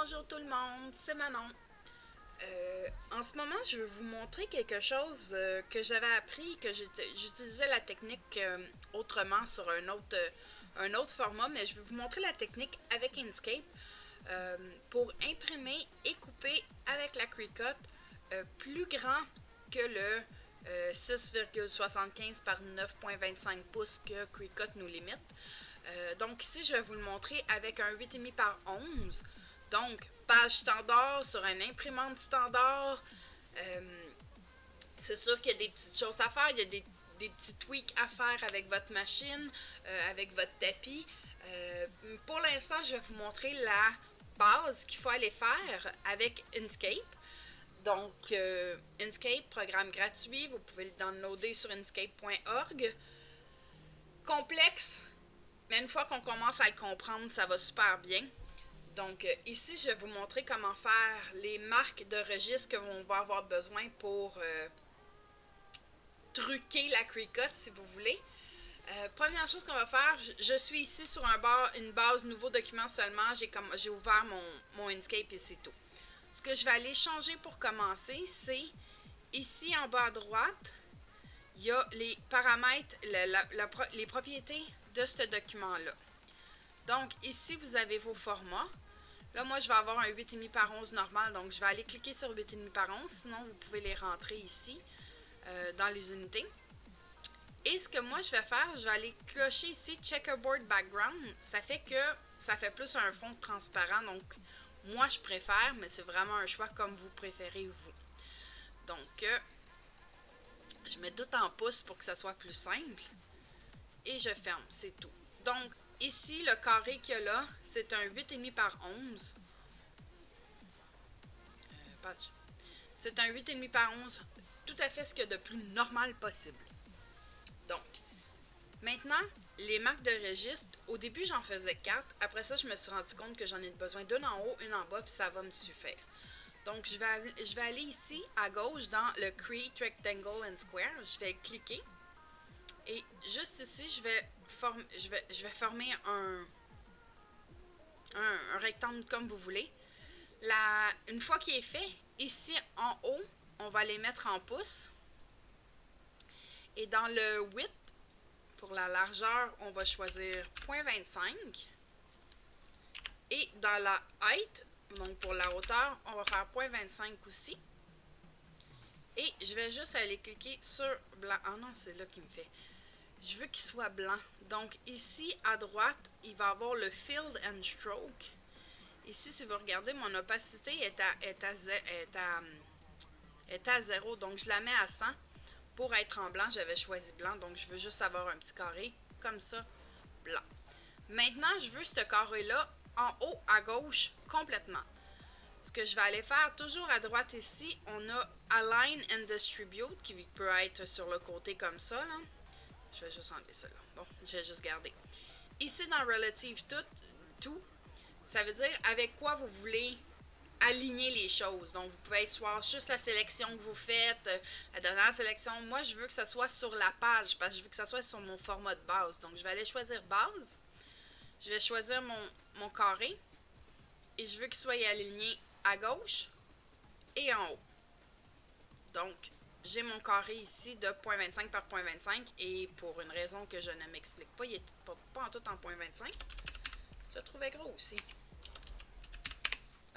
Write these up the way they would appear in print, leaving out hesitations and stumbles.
Bonjour tout le monde, c'est Manon. En ce moment, je vais vous montrer quelque chose que j'avais appris, que j'utilisais la technique autrement sur un autre format, mais je vais vous montrer la technique avec Inkscape pour imprimer et couper avec la Cricut plus grand que le 6,75 par 9,25 pouces que Cricut nous limite. Donc ici, je vais vous le montrer avec un 8,5 par 11. Donc, page standard sur une imprimante standard. C'est sûr qu'il y a des petites choses à faire. Il y a des petits tweaks à faire avec votre machine, avec votre tapis. Pour l'instant, je vais vous montrer la base qu'il faut aller faire avec Inkscape. Donc, Inkscape, programme gratuit. Vous pouvez le downloader sur inkscape.org. Complexe, mais une fois qu'on commence à le comprendre, ça va super bien. Donc ici, je vais vous montrer comment faire les marques de registre que l'on va avoir besoin pour truquer la Cricut, si vous voulez. Première chose qu'on va faire, je suis ici sur une base nouveau document seulement. J'ai ouvert mon Inkscape et c'est tout. Ce que je vais aller changer pour commencer, c'est ici en bas à droite, il y a les paramètres, les propriétés de ce document-là. Donc ici, vous avez vos formats. Là, moi, je vais avoir un 8,5 par 11 normal, donc je vais aller cliquer sur 8,5 par 11. Sinon, vous pouvez les rentrer ici, dans les unités. Et ce que moi, je vais faire, je vais aller clocher ici Checkerboard Background. Ça fait que ça fait plus un fond transparent, donc moi, je préfère, mais c'est vraiment un choix comme vous préférez, vous. Donc, je mets tout en pouces pour que ça soit plus simple. Et je ferme, c'est tout. Donc, ici, le carré qu'il y a là, c'est un 8,5 par 11. C'est un 8,5 par 11, tout à fait ce qu'il y a de plus normal possible. Donc, maintenant, les marques de registre, au début, j'en faisais 4. Après ça, je me suis rendu compte que j'en ai besoin d'une en haut, une en bas, puis ça va me suffire. Donc, je vais aller ici, à gauche, dans le Create Rectangle and Square. Je vais cliquer. Et juste ici, je vais former un rectangle comme vous voulez. Une fois qu'il est fait, ici en haut, on va les mettre en pouces. Et dans le width, pour la largeur, on va choisir 0,25. Et dans la height, donc pour la hauteur, on va faire 0,25 aussi. Et je vais juste aller cliquer sur blanc. Ah non, c'est là qu'il me fait. Je veux qu'il soit blanc. Donc ici à droite, il va avoir le Fill and Stroke. Ici, si vous regardez, mon opacité est à 0. Donc je la mets à 100. Pour être en blanc, j'avais choisi blanc. Donc je veux juste avoir un petit carré comme ça, blanc. Maintenant, je veux ce carré-là en haut à gauche complètement. Ce que je vais aller faire, toujours à droite ici, on a Align and Distribute qui peut être sur le côté comme ça, là. Je vais juste enlever ça là. Bon, je vais juste garder. Ici, dans Relative tout, ça veut dire avec quoi vous voulez aligner les choses. Donc, vous pouvez être soit juste la sélection que vous faites, la dernière sélection. Moi, je veux que ça soit sur la page parce que je veux que ça soit sur mon format de base. Donc, je vais aller choisir base. Je vais choisir mon carré. Et je veux qu'il soit aligné à gauche et en haut. Donc, j'ai mon carré ici de 0,25 par 0,25 et pour une raison que je ne m'explique pas, il n'est pas en tout en 0,25. Je le trouvais gros aussi.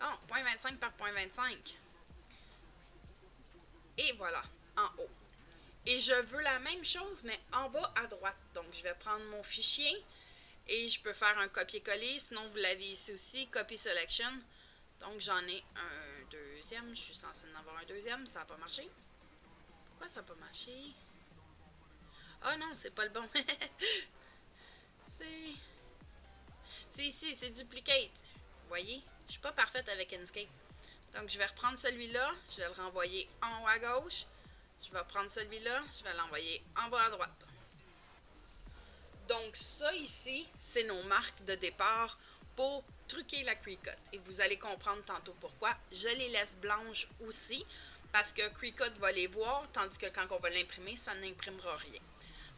Oh, 0,25 par 0,25. Et voilà, en haut. Et je veux la même chose, mais en bas à droite. Donc, je vais prendre mon fichier et je peux faire un copier-coller. Sinon, vous l'avez ici aussi, Copy Selection. Donc, j'en ai un deuxième. Je suis censée en avoir un deuxième. Ça n'a pas marché. Pourquoi ça n'a pas marché? Ah non, c'est pas le bon. C'est ici, c'est Duplicate. Vous voyez? Je suis pas parfaite avec Inkscape. Donc, je vais reprendre celui-là. Je vais le renvoyer en haut à gauche. Je vais prendre celui-là. Je vais l'envoyer en bas à droite. Donc, ça ici, c'est nos marques de départ pour truquer la Cricut. Et vous allez comprendre tantôt pourquoi. Je les laisse blanches aussi parce que Cricut va les voir, tandis que quand on va l'imprimer, ça n'imprimera rien.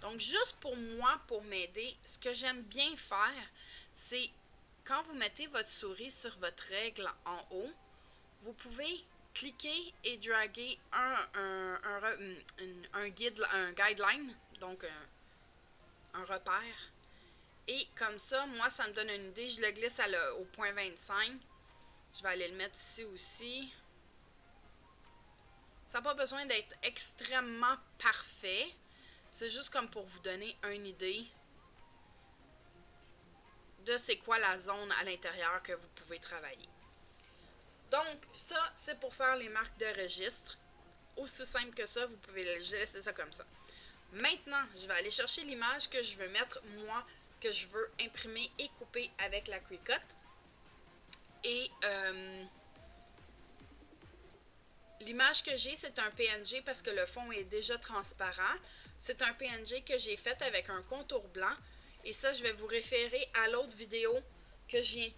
Donc, juste pour moi, pour m'aider, ce que j'aime bien faire, c'est quand vous mettez votre souris sur votre règle en haut, vous pouvez cliquer et draguer un guideline, donc un repère. Et comme ça, moi, ça me donne une idée. Je le glisse au point 25. Je vais aller le mettre ici aussi. Ça n'a pas besoin d'être extrêmement parfait. C'est juste comme pour vous donner une idée de c'est quoi la zone à l'intérieur que vous pouvez travailler. Donc, ça, c'est pour faire les marques de registre. Aussi simple que ça, vous pouvez laisser ça comme ça. Maintenant, je vais aller chercher l'image que je veux mettre, moi, que je veux imprimer et couper avec la Cricut. Et l'image que j'ai, c'est un PNG parce que le fond est déjà transparent. C'est un PNG que j'ai fait avec un contour blanc. Et ça, je vais vous référer à l'autre vidéo que j'ai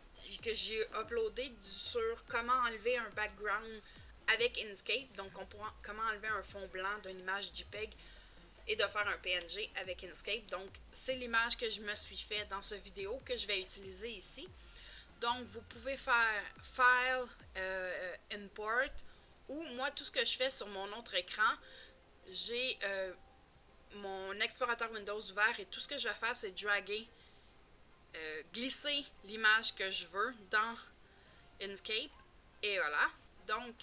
uploadée sur comment enlever un background avec Inkscape. Donc, comment enlever un fond blanc d'une image JPEG et de faire un PNG avec Inkscape. Donc, c'est l'image que je me suis fait dans cette vidéo que je vais utiliser ici. Donc, vous pouvez faire File, Import, ou moi, tout ce que je fais sur mon autre écran, j'ai mon explorateur Windows ouvert et tout ce que je vais faire, c'est draguer, glisser l'image que je veux dans Inkscape. Et voilà. Donc,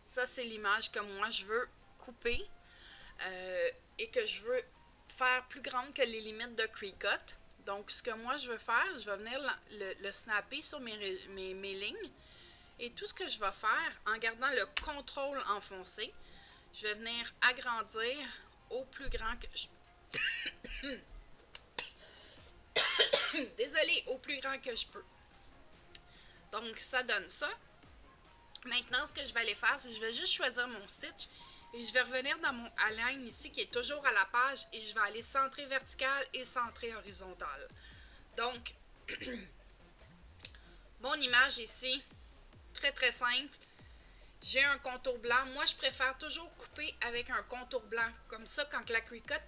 ça, c'est l'image que moi, je veux couper et que je veux faire plus grande que les limites de Cricut. Donc, ce que moi, je veux faire, je vais venir le snapper sur mes lignes. Et tout ce que je vais faire, en gardant le contrôle enfoncé, je vais venir agrandir au plus grand que je... Désolée, au plus grand que je peux. Donc, ça donne ça. Maintenant, ce que je vais aller faire, c'est que je vais juste choisir mon stitch et je vais revenir dans mon align ici qui est toujours à la page et je vais aller centrer vertical et centrer horizontal. Donc, mon image ici, très très simple. J'ai un contour blanc. Moi, je préfère toujours couper avec un contour blanc. Comme ça, quand la Cricut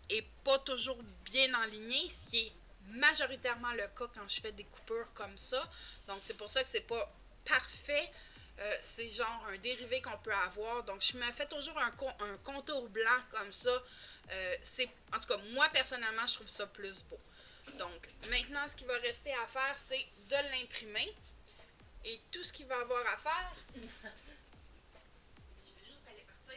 est pas toujours bien enlignée, ce qui est majoritairement le cas quand je fais des coupures comme ça. Donc, c'est pour ça que c'est pas parfait. C'est genre un dérivé qu'on peut avoir. Donc, je me fais toujours un contour blanc comme ça. En tout cas, moi, personnellement, je trouve ça plus beau. Donc, maintenant, ce qu'il va rester à faire, c'est de l'imprimer. Et tout ce qu'il va avoir à faire... Je vais juste aller partir.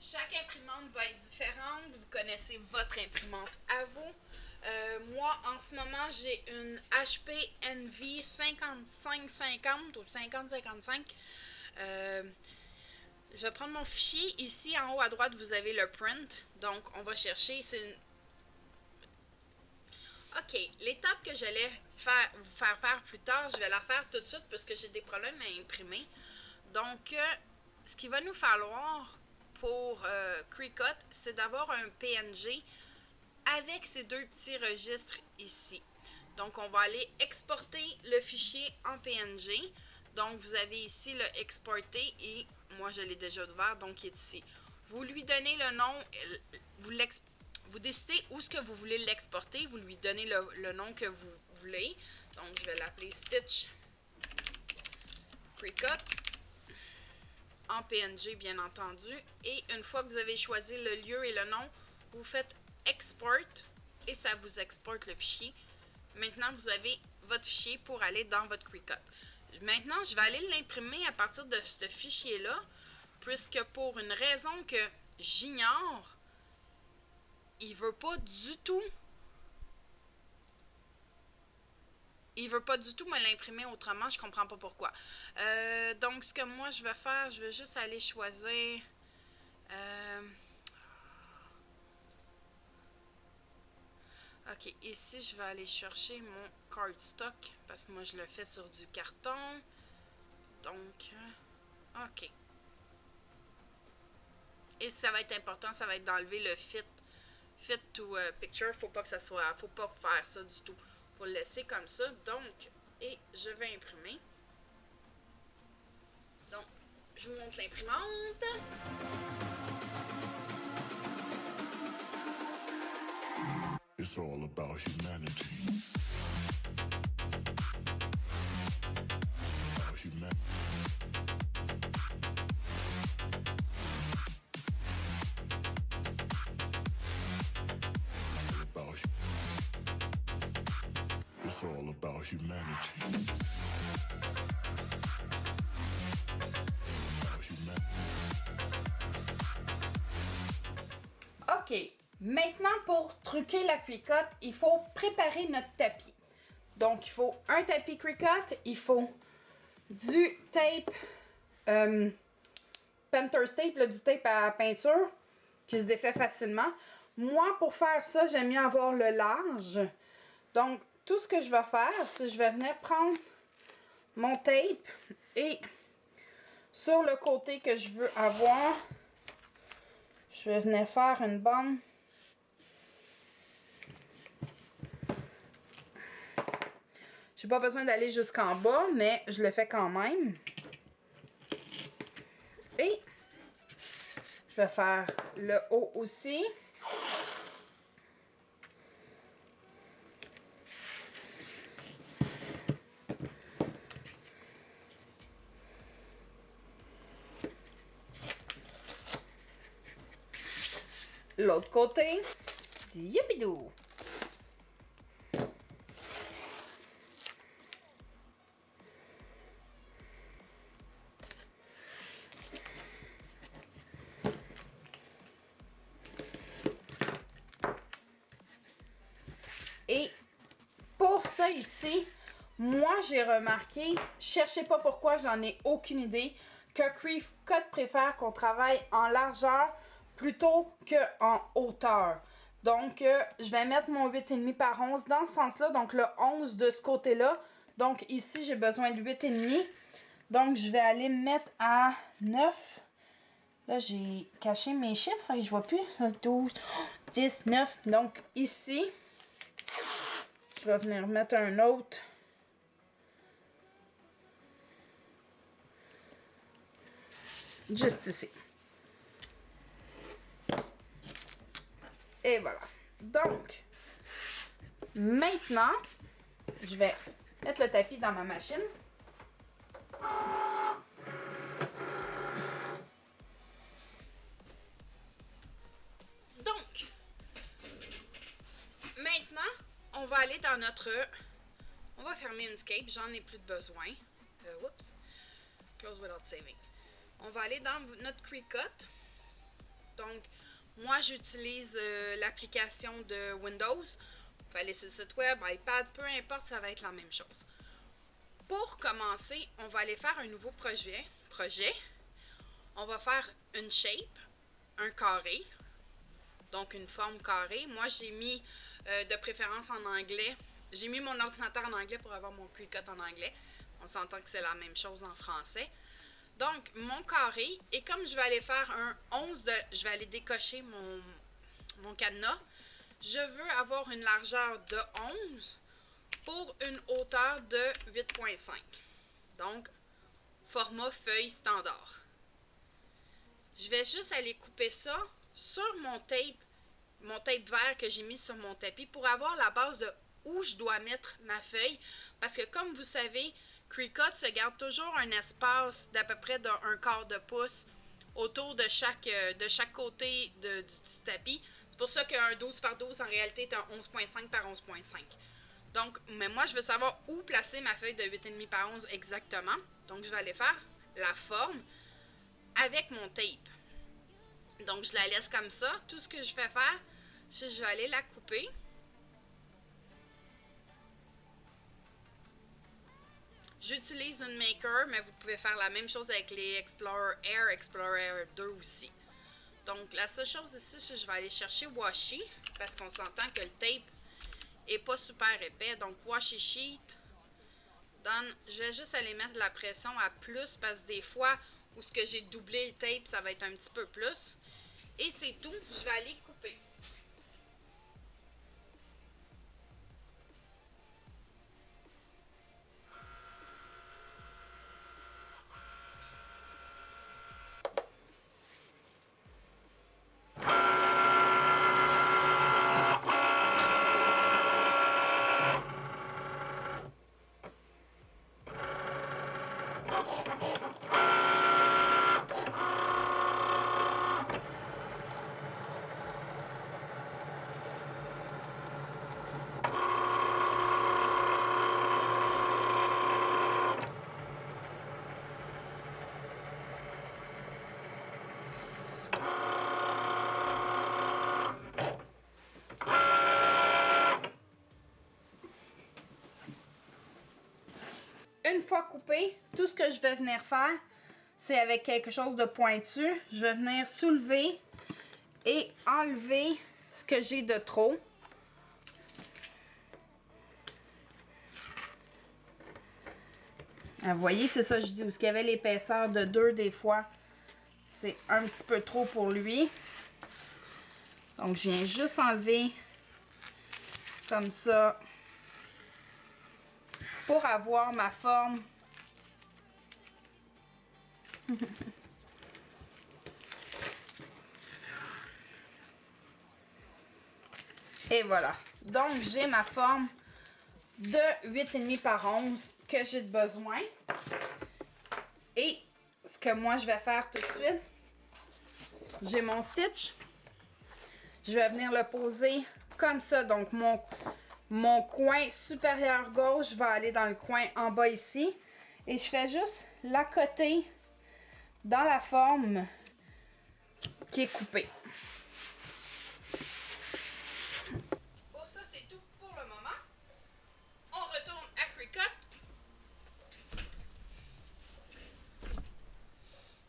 Chaque imprimante va être différente. Vous connaissez votre imprimante à vous. Moi, en ce moment, j'ai une HP Envy 5550 ou 5055. Je vais prendre mon fichier. Ici, en haut à droite, vous avez le print. Donc, on va chercher. OK, l'étape que j'allais vous faire plus tard, je vais la faire tout de suite parce que j'ai des problèmes à imprimer. Donc, ce qu'il va nous falloir pour Cricut, c'est d'avoir un PNG avec ces deux petits registres ici. Donc, on va aller exporter le fichier en PNG. Donc, vous avez ici le exporter et moi, je l'ai déjà ouvert, donc il est ici. Vous lui donnez le nom, vous décidez où est-ce que vous voulez l'exporter, vous lui donnez le nom que vous voulez. Donc, je vais l'appeler Stitch Cricut en PNG, bien entendu. Et une fois que vous avez choisi le lieu et le nom, vous faites Export et ça vous exporte le fichier. Maintenant, vous avez votre fichier pour aller dans votre Cricut. Maintenant, je vais aller l'imprimer à partir de ce fichier-là, puisque pour une raison que j'ignore, il veut pas du tout me l'imprimer autrement, je comprends pas pourquoi. Donc, ce que moi je vais faire, je vais juste aller choisir ok, ici je vais aller chercher mon cardstock parce que moi je le fais sur du carton. Donc, ok. Et ça va être important, ça va être d'enlever le fit to picture. Faut pas faire ça du tout. Faut le laisser comme ça. Donc, et je vais imprimer. vous montre l'imprimante. It's all about humanity. About humanity. It's all about humanity. OK. Maintenant, pour truquer la Cricut, il faut préparer notre tapis. Donc, il faut un tapis Cricut, il faut du tape, Painter's tape, là, du tape à peinture, qui se défait facilement. Moi, pour faire ça, j'aime mieux avoir le large. Donc, tout ce que je vais faire, c'est que je vais venir prendre mon tape et sur le côté que je veux avoir, je vais venir faire une bande. J'ai pas besoin d'aller jusqu'en bas, mais je le fais quand même. Et je vais faire le haut aussi. L'autre côté. Yipidou! Et pour ça ici, moi j'ai remarqué, cherchez pas pourquoi, j'en ai aucune idée, que Cricut préfère qu'on travaille en largeur plutôt qu'en hauteur. Donc, je vais mettre mon 8,5 par 11 dans ce sens-là, donc le 11 de ce côté-là. Donc ici, j'ai besoin de 8,5. Donc, je vais aller mettre à 9. Là, j'ai caché mes chiffres et je vois plus. 12, 10, 9. Donc ici, je vais venir mettre un autre. Juste ici. Et voilà. Donc, maintenant, je vais mettre le tapis dans ma machine. Donc, maintenant, on va aller dans notre... On va fermer Inkscape, j'en ai plus de besoin. Whoops. Close without saving. On va aller dans notre Cricut. Donc, moi, j'utilise l'application de Windows. Vous pouvez aller sur le site web, iPad, peu importe, ça va être la même chose. Pour commencer, on va aller faire un nouveau projet. On va faire une shape, un carré, donc une forme carrée. Moi, j'ai mis de préférence en anglais. J'ai mis mon ordinateur en anglais pour avoir mon Cricut en anglais. On s'entend que c'est la même chose en français. Donc, mon carré, et comme je vais aller faire un 11 de... Je vais aller décocher mon cadenas. Je veux avoir une largeur de 11 pour une hauteur de 8,5. Donc, format feuille standard. Je vais juste aller couper ça sur mon tape vert que j'ai mis sur mon tapis pour avoir la base de où je dois mettre ma feuille. Parce que comme vous savez, Cricut se garde toujours un espace d'à peu près d'un quart de pouce autour de chaque côté du tapis. C'est pour ça qu'un 12 par 12 en réalité est un 11,5 par 11,5. Donc, mais moi je veux savoir où placer ma feuille de 8,5 par 11 exactement. Donc je vais aller faire la forme avec mon tape. Donc je la laisse comme ça. Tout ce que je vais faire, c'est que je vais aller la couper. J'utilise une Maker, mais vous pouvez faire la même chose avec les Explorer Air, Explorer Air 2 aussi. Donc, la seule chose ici, c'est que je vais aller chercher Washi, parce qu'on s'entend que le tape est pas super épais. Donc, Washi Sheet, je vais juste aller mettre la pression à plus, parce que des fois, où ce que j'ai doublé le tape, ça va être un petit peu plus. Et c'est tout, je vais aller couper. Une fois coupé, tout ce que je vais venir faire, c'est avec quelque chose de pointu. Je vais venir soulever et enlever ce que j'ai de trop. Ah, vous voyez, c'est ça que je dis. Où il y avait l'épaisseur de 2 des fois, c'est un petit peu trop pour lui. Donc, je viens juste enlever comme ça pour avoir ma forme. Et voilà. Donc, j'ai ma forme de 8,5 par 11 que j'ai de besoin. Et ce que moi, je vais faire tout de suite, j'ai mon stitch. Je vais venir le poser comme ça. Donc, mon coin supérieur gauche va aller dans le coin en bas ici. Et je fais juste l'accoter dans la forme qui est coupée. Bon, ça c'est tout pour le moment. On retourne à Cricut.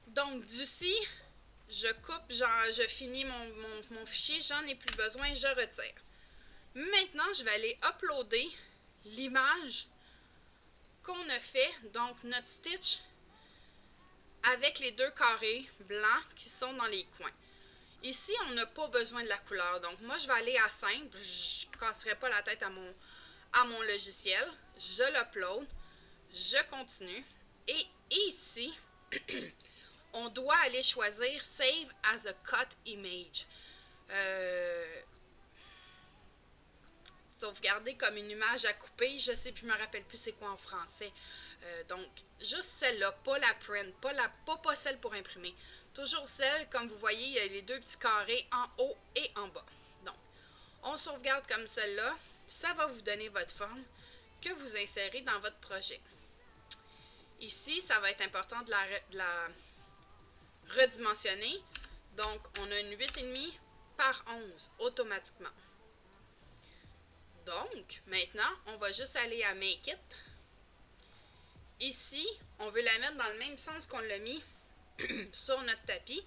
Donc d'ici, je coupe, je finis mon fichier, j'en ai plus besoin, je retire. Maintenant, je vais aller uploader l'image qu'on a fait, donc notre stitch avec les 2 carrés blancs qui sont dans les coins. Ici, on n'a pas besoin de la couleur, donc moi je vais aller à simple, je ne casserai pas la tête à mon logiciel, je l'upload, je continue, et ici, on doit aller choisir Save as a Cut Image. Sauvegarder comme une image à couper, je sais plus, je me rappelle plus c'est quoi en français. Donc, juste celle-là, pas la print, pas celle pour imprimer. Toujours celle, comme vous voyez, il y a les 2 petits carrés en haut et en bas. Donc, on sauvegarde comme celle-là. Ça va vous donner votre forme que vous insérez dans votre projet. Ici, ça va être important de la redimensionner. Donc, on a une 8,5 par 11 automatiquement. Donc, maintenant, on va juste aller à Make It. Ici, on veut la mettre dans le même sens qu'on l'a mis sur notre tapis.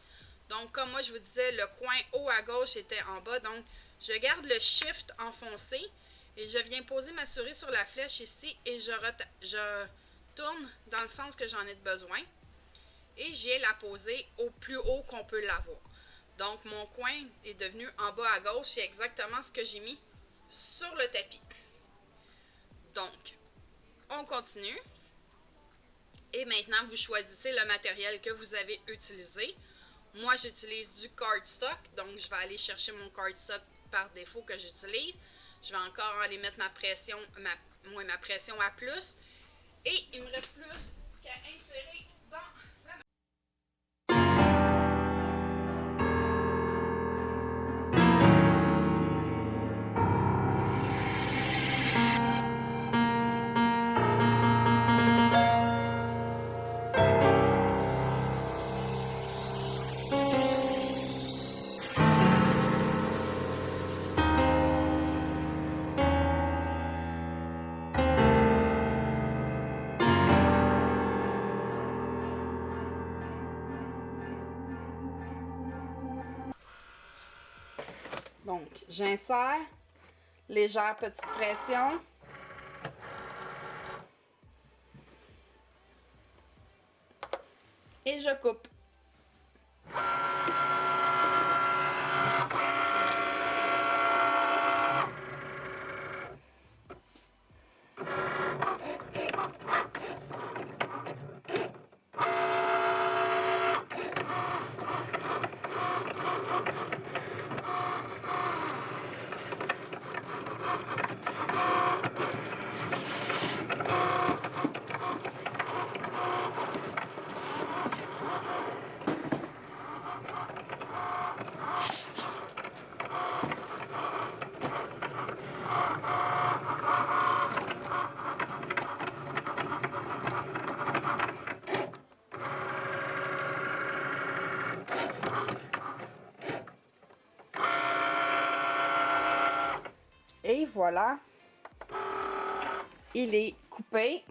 Donc, comme moi, je vous disais, le coin haut à gauche était en bas. Donc, je garde le Shift enfoncé et je viens poser ma souris sur la flèche ici et je tourne dans le sens que j'en ai besoin. Et je viens la poser au plus haut qu'on peut l'avoir. Donc, mon coin est devenu en bas à gauche. C'est exactement ce que j'ai mis sur le tapis. Donc, on continue. Et maintenant, vous choisissez le matériel que vous avez utilisé. Moi, j'utilise du cardstock. Donc, je vais aller chercher mon cardstock par défaut que j'utilise. Je vais encore aller mettre ma pression à plus. Et il me reste plus qu'à insérer dans la machine. Donc, j'insère, légère petite pression. Et je coupe. voilà. Il est coupé.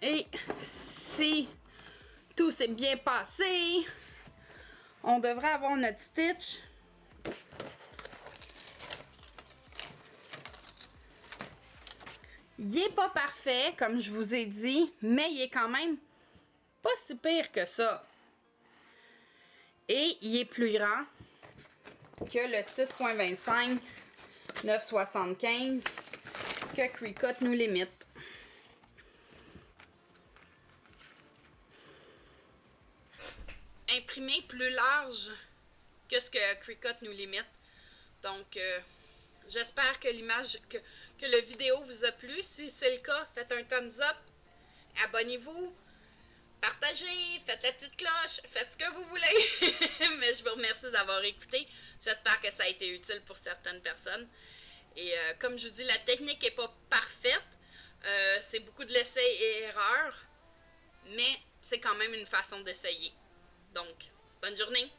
Et si tout s'est bien passé, on devrait avoir notre stitch. Il est pas parfait, comme je vous ai dit, mais il est quand même pas si pire que ça. Et il est plus grand que le 6.25 9,75 que Cricut nous limite. Imprimé plus large que ce que Cricut nous limite. Donc, j'espère que l'image, que la vidéo vous a plu. Si c'est le cas, faites un thumbs up, abonnez-vous, partagez, faites la petite cloche, faites ce que vous voulez. Mais je vous remercie d'avoir écouté. J'espère que ça a été utile pour certaines personnes. Et comme je vous dis, la technique n'est pas parfaite. C'est beaucoup de l'essai et erreur. Mais c'est quand même une façon d'essayer. Donc, bonne journée!